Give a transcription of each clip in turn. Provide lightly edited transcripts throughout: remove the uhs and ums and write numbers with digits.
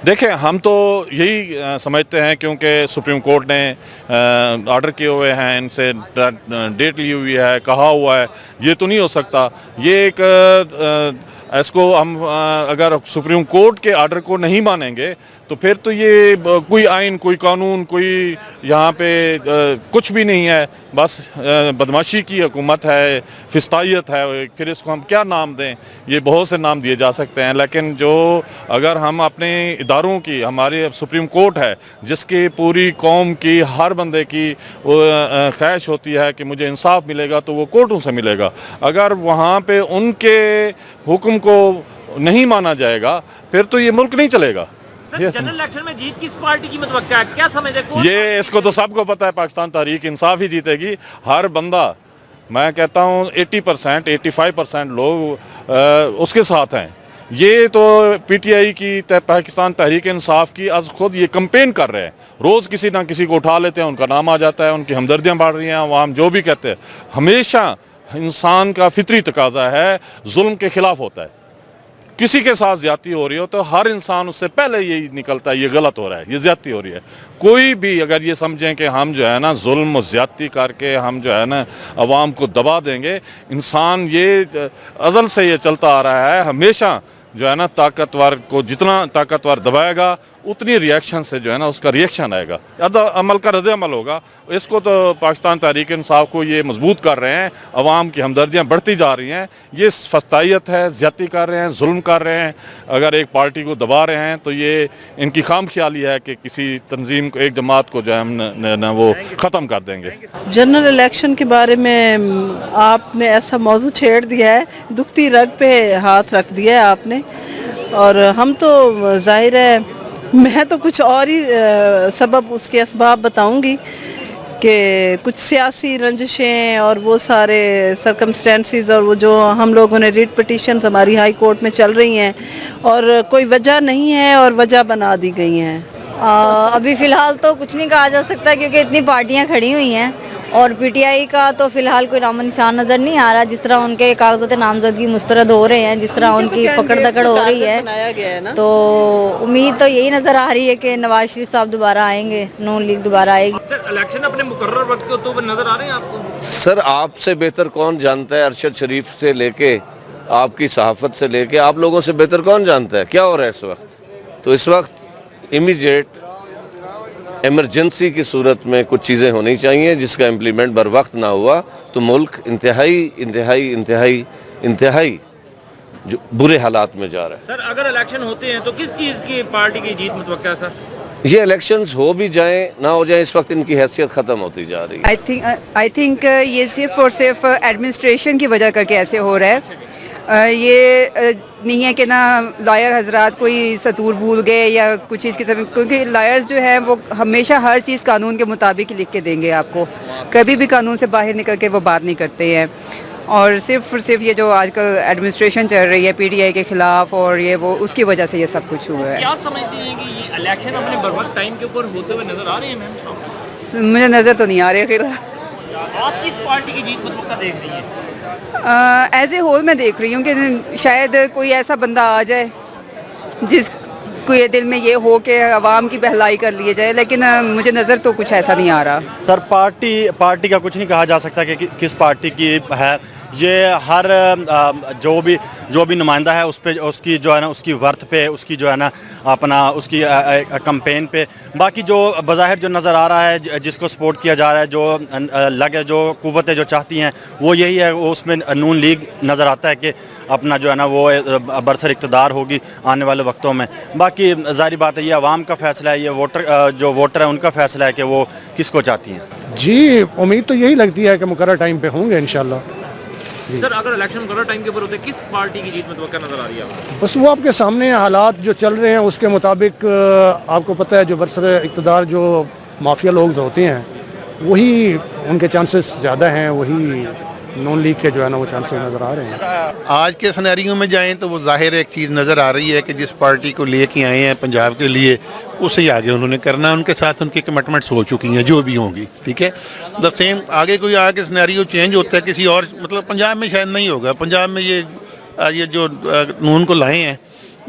دیکھیں ہم تو یہی سمجھتے ہیں کیونکہ سپریم کورٹ نے آرڈر کیے ہوئے ہیں، ان سے ڈیٹ لی ہوئی ہے، کہا ہوا ہے، یہ تو نہیں ہو سکتا۔ یہ ایک اس کو ہم اگر سپریم کورٹ کے آرڈر کو نہیں مانیں گے تو پھر تو یہ کوئی آئین، کوئی قانون، کوئی یہاں پہ کچھ بھی نہیں ہے، بس بدماشی کی حکومت ہے، فسطائیت ہے۔ پھر اس کو ہم کیا نام دیں؟ یہ بہت سے نام دیے جا سکتے ہیں، لیکن جو اگر ہم اپنے اداروں کی، ہمارے سپریم کورٹ ہے جس کی پوری قوم کی، ہر بندے کی خواہش ہوتی ہے کہ مجھے انصاف ملے گا تو وہ کورٹوں سے ملے گا۔ اگر وہاں پہ ان کے حکم کو نہیں مانا جائے گا پھر تو یہ ملک نہیں چلے گا۔ جنرل الیکشن میں جیت کس پارٹی کی متوقع ہے؟ کیا سمجھتے ہیں؟ یہ اس کو تو سب کو پتہ ہے، پاکستان تحریک انصاف ہی جیتے گی۔ ہر بندہ، میں کہتا ہوں 80%، 85% لوگ اس کے ساتھ ہیں۔ یہ تو پی ٹی آئی کی، پاکستان تحریک انصاف کی از خود یہ کمپین کر رہے ہیں، روز کسی نہ کسی کو اٹھا لیتے ہیں، ان کا نام آ جاتا ہے، ان کی ہمدردیاں بڑھ رہی ہیں، عوام جو بھی کہتے ہیں۔ ہمیشہ انسان کا فطری تقاضا ہے، ظلم کے خلاف ہوتا ہے۔ کسی کے ساتھ زیادتی ہو رہی ہو تو ہر انسان اس سے پہلے یہی نکلتا ہے، یہ غلط ہو رہا ہے، یہ زیادتی ہو رہی ہے۔ کوئی بھی اگر یہ سمجھیں کہ ہم جو ہے نا ظلم و زیادتی کر کے ہم جو ہے نا عوام کو دبا دیں گے، انسان یہ ازل سے یہ چلتا آ رہا ہے، ہمیشہ جو ہے نا طاقتور کو جتنا طاقتور دبائے گا اتنی ریاکشن سے جو ہے نا اس کا ریاکشن آئے گا، عمل کا رد عمل ہوگا۔ اس کو تو پاکستان تحریک انصاف کو یہ مضبوط کر رہے ہیں، عوام کی ہمدردیاں بڑھتی جا رہی ہیں۔ یہ فسطائیت ہے، زیادتی کر رہے ہیں، ظلم کر رہے ہیں۔ اگر ایک پارٹی کو دبا رہے ہیں تو یہ ان کی خام خیالی ہے کہ کسی تنظیم کو، ایک جماعت کو جو ہے ہم وہ ختم کر دیں گے۔ جنرل الیکشن کے بارے میں آپ نے ایسا موضوع چھیڑ دیا ہے، دکھتی رگ پہ ہاتھ رکھ دیا ہے آپ نے، اور ہم تو ظاہر ہے میں تو کچھ اور ہی سبب، اس کے اسباب بتاؤں گی کہ کچھ سیاسی رنجشیں اور وہ سارے سرکمسٹینسز، اور وہ جو ہم لوگوں نے ریٹ پٹیشنز ہماری ہائی کورٹ میں چل رہی ہیں اور کوئی وجہ نہیں ہے اور وجہ بنا دی گئی ہیں۔ ابھی فی الحال تو کچھ نہیں کہا جا سکتا کیونکہ اتنی پارٹیاں کھڑی ہوئی ہیں، اور پی ٹی آئی کا تو فی الحال کوئی نام و نشان نظر نہیں آ رہا۔ جس طرح ان کے کاغذات نامزدگی مسترد ہو رہے ہیں، جس طرح ان کی پکڑ دکڑ ہو رہی ہے، تو امید تو یہی نظر آ رہی ہے کہ نواز شریف صاحب دوبارہ آئیں گے، نون لیگ دوبارہ آئے گی۔ سر الیکشن اپنے مقرر وقت کے تو نظر آ رہے ہیں آپ کو؟ سر آپ سے بہتر کون جانتا ہے؟ ارشد شریف سے لے کے آپ کی صحافت سے لے کے آپ لوگوں سے بہتر کون جانتا ہے کیا ہو رہا ہے اس وقت؟ تو اس وقت امیجیٹ ایمرجنسی کی صورت میں کچھ چیزیں ہونی چاہیے، جس کا امپلیمنٹ بر وقت نہ ہوا تو ملک انتہائی جو برے حالات میں جا رہا ہے۔ سر اگر الیکشن ہوتے ہیں تو کس چیز کی پارٹی کی جیت متوقع ہے سر؟ یہ الیکشنز ہو بھی جائیں نہ ہو جائیں، اس وقت ان کی حیثیت ختم ہوتی جا رہی ہے۔ آئی تھنک یہ صرف اور صرف ایڈمنسٹریشن کی وجہ کر کے ایسے ہو رہا ہے۔ یہ نہیں ہے کہ نا لائر حضرات کوئی سطور بھول گئے یا کچھ چیز کی سبب، کیونکہ لائرز جو ہیں وہ ہمیشہ ہر چیز قانون کے مطابق ہی لکھ کے دیں گے آپ کو، کبھی بھی قانون سے باہر نکل کے وہ بات نہیں کرتے ہیں۔ اور صرف یہ جو آج کل ایڈمنسٹریشن چل رہی ہے پی ٹی آئی کے خلاف اور یہ وہ، اس کی وجہ سے یہ سب کچھ ہوا ہے۔ کیا سمجھتے ہیں کہ یہ الیکشن اپنے بر وقت ٹائم کے اوپر ہوتے ہوئے نظر آ رہے ہیں میم؟ مجھے نظر تو نہیں آ رہے، خیر آپ کس پارٹی کی جیت متوقع دیکھ رہی ہیں؟ ایز اے ہول میں دیکھ رہی ہوں کہ شاید کوئی ایسا بندہ آ جائے جس کو یہ دل میں یہ ہو کہ عوام کی بہلائی کر لیے جائے، لیکن مجھے نظر تو کچھ ایسا نہیں آ رہا۔ سر پارٹی کا کچھ نہیں کہا جا سکتا کہ کس پارٹی کی ہے، یہ ہر جو بھی نمائندہ ہے اس پہ، اس کی جو ہے نا اس کی ورتھ پہ، اس کی جو ہے نا اپنا اس کی کمپین پہ، باقی جو بظاہر جو نظر آ رہا ہے، جس کو سپورٹ کیا جا رہا ہے، جو قوتیں جو چاہتی ہیں وہ یہی ہے، وہ اس میں نون لیگ نظر آتا ہے کہ اپنا جو ہے نا وہ برسر اقتدار ہوگی آنے والے وقتوں میں۔ باقی ظاہری بات ہے یہ عوام کا فیصلہ ہے، یہ جو ووٹر ہیں ان کا فیصلہ ہے کہ وہ کس کو چاہتی ہیں۔ جی امید تو یہی لگتی ہے کہ مقررہ ٹائم پہ ہوں گے انشاءاللہ۔ سر اگر الیکشن مقررہ ٹائم کے اوپر ہوتے کس پارٹی کی جیت متوقع نظر آ رہی ہے آپ کو؟ بس وہ آپ کے سامنے حالات جو چل رہے ہیں اس کے مطابق آپ کو پتہ ہے جو برسر اقتدار جو مافیا لوگ ہوتے ہیں وہی ان کے چانسز زیادہ ہیں، وہی نون لیگ کے جو ہے نا وہ چانسز نظر آ رہے ہیں۔ آج کے سینیریو میں جائیں تو وہ ظاہر ایک چیز نظر آ رہی ہے کہ جس پارٹی کو لے کے آئے ہیں پنجاب کے لیے اسے ہی آگے انہوں نے کرنا ہے، ان کے ساتھ ان کی کمٹمنٹس ہو چکی ہیں جو بھی ہوں گی، ٹھیک ہے۔ دا سیم آگے کوئی آگے سینیریو چینج ہوتا ہے کسی اور، مطلب پنجاب میں شاید نہیں ہوگا، پنجاب میں یہ جو نون کو لائے ہیں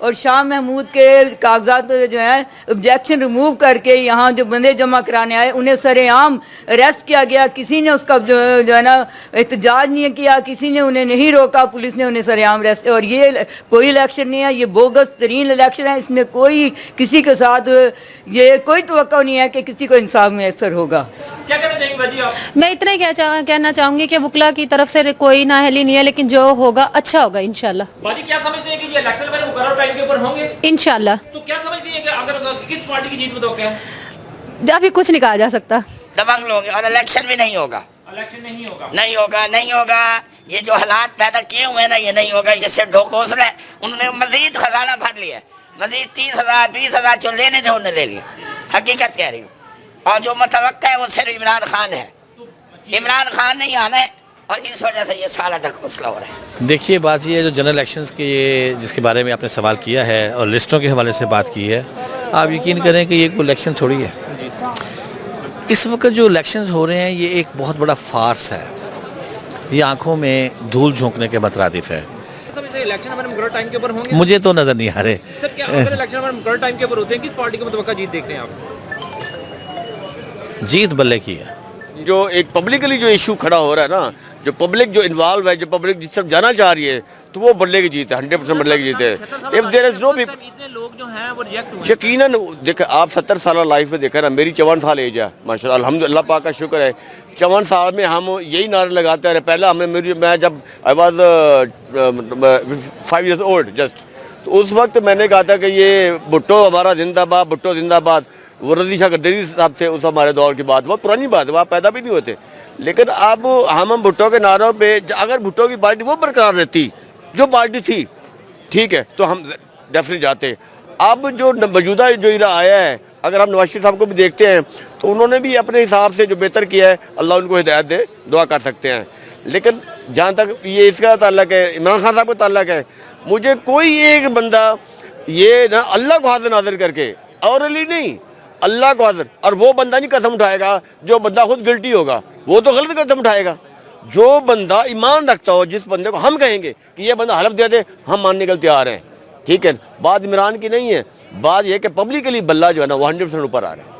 اور شاہ محمود کے کاغذات جو ہیں آبجیکشن ریموو کر کے یہاں جو بندے جمع کرانے آئے انہیں سر عام اریسٹ کیا گیا. کسی نے اس کا جو ہے نا احتجاج نہیں کیا, کسی نے انہیں نہیں روکا, پولیس نے انہیں سر عام اریسٹ. اور یہ کوئی الیکشن نہیں ہے, یہ بوگس ترین الیکشن ہے. اس میں کوئی کسی کے ساتھ یہ کوئی توقع نہیں ہے کہ کسی کو انصاف میسر ہوگا. کیا کہنا چاہیں گے باجی آپ؟ میں اتنا ہی کہنا چاہوں گی کہ وکلا کی طرف سے کوئی نااہلی نہیں ہے, لیکن جو ہوگا اچھا ہوگا انشاءاللہ. باجی کیا سمجھتے ہیں کہ یہ الیکشن میں مقررہ ٹائم کے اوپر ہوں گے انشاءاللہ. تو کیا سمجھتی ہیں کہ اگر کس پارٹی کی جیت متوقع ہے؟ ابھی کچھ نہیں کہا جا سکتا. دبنگ لوگ اور الیکشن بھی نہیں ہوگا. الیکشن نہیں ہوگا. یہ جو حالات پیدا کیے ہوئے ہیں نا, یہ نہیں ہوگا. جس سے ڈھوکوس رہے انہوں نے مزید خزانہ بھر لیا, مزید 30,000 20,000 جو لینے تھے انہوں نے لے لیا. حقیقت کہہ رہی ہوں. اور جو متوقع ہے وہ صرف عمران خان ہے. عمران خان نہیں آنا ہے اور اس وجہ سے یہ سارا ڈھکوسلا ہو رہا ہے. دیکھیے بات یہ ہے, جو جنرل الیکشنز کے یہ جس کے بارے میں آپ نے سوال کیا ہے اور لسٹوں کے حوالے سے بات کی ہے, آپ یقین کریں کہ یہ کوئی الیکشن تھوڑی ہے. اس وقت جو الیکشنز ہو رہے ہیں یہ ایک بہت بڑا فارس ہے. یہ آنکھوں میں دھول جھونکنے کے مترادف ہے. الیکشن ہمارے مقررہ ٹائم کے اوپر ہوں گے؟ مجھے تو نظر نہیں آ رہے. سر کیا اگر الیکشن ہمارے مقررہ ٹائم کے اوپر ہوتے ہیں, کس پارٹی کو متوقع جیت دیکھتے ہیں آپ؟ جیت بلے کی ہے. جو ایک پبلکلی جو ایشو کھڑا ہو رہا ہے نا, جو پبلک جو انوالو ہے, جو پبلک جس طرف جانا چاہ رہی ہے, تو وہ بڑھنے کی جیت ہے. 100% بڑھنے کی جیت ہے. If there is no اتنے لوگ جو ہیں وہ ریجیکٹ ہوئے. یقیناً دیکھیں آپ 70 سالہ لائف میں دیکھیں نا, میری 54 سال ایج ہے ماشاء اللہ, الحمد للہ پاک کا شکر ہے. 54 سال میں ہم یہی نعرے لگاتے رہے. پہلے میں جب I was 5 years old just, تو اس وقت میں نے کہا تھا کہ یہ بھٹو ہمارا زندہ باد, بھٹو زندہ باد. وہ رضی شاہ گردیزی صاحب تھے اس ہمارے دور کی بات, بہت پرانی بات ہے, وہ آپ پیدا بھی نہیں ہوتے. لیکن اب ہم بھٹو کے نعروں پہ, اگر بھٹو کی پارٹی وہ برقرار رہتی جو پارٹی تھی, ٹھیک ہے, تو ہم ڈیفینیٹ جاتے. اب جو موجودہ جو ایرا آیا ہے, اگر ہم نواز شریف صاحب کو بھی دیکھتے ہیں تو انہوں نے بھی اپنے حساب سے جو بہتر کیا ہے, اللہ ان کو ہدایت دے, دعا کر سکتے ہیں. لیکن جہاں تک یہ اس کا تعلق ہے, عمران خان صاحب کا تعلق ہے, مجھے کوئی ایک بندہ یہ نہ اللہ کو حاضر ناظر کر کے, اور علی نہیں, اللہ کو حاضر, اور وہ بندہ نہیں قسم اٹھائے گا جو بندہ خود گلٹی ہوگا, وہ تو غلط قسم اٹھائے گا. جو بندہ ایمان رکھتا ہو, جس بندے کو ہم کہیں گے کہ یہ بندہ حلف دے دے, ہم ماننے کے لیے تیار ہیں. ٹھیک ہے, بات عمران کی نہیں ہے, بات یہ کہ پبلکلی بلہ جو ہے نا وہ 100% اوپر آ رہا ہے.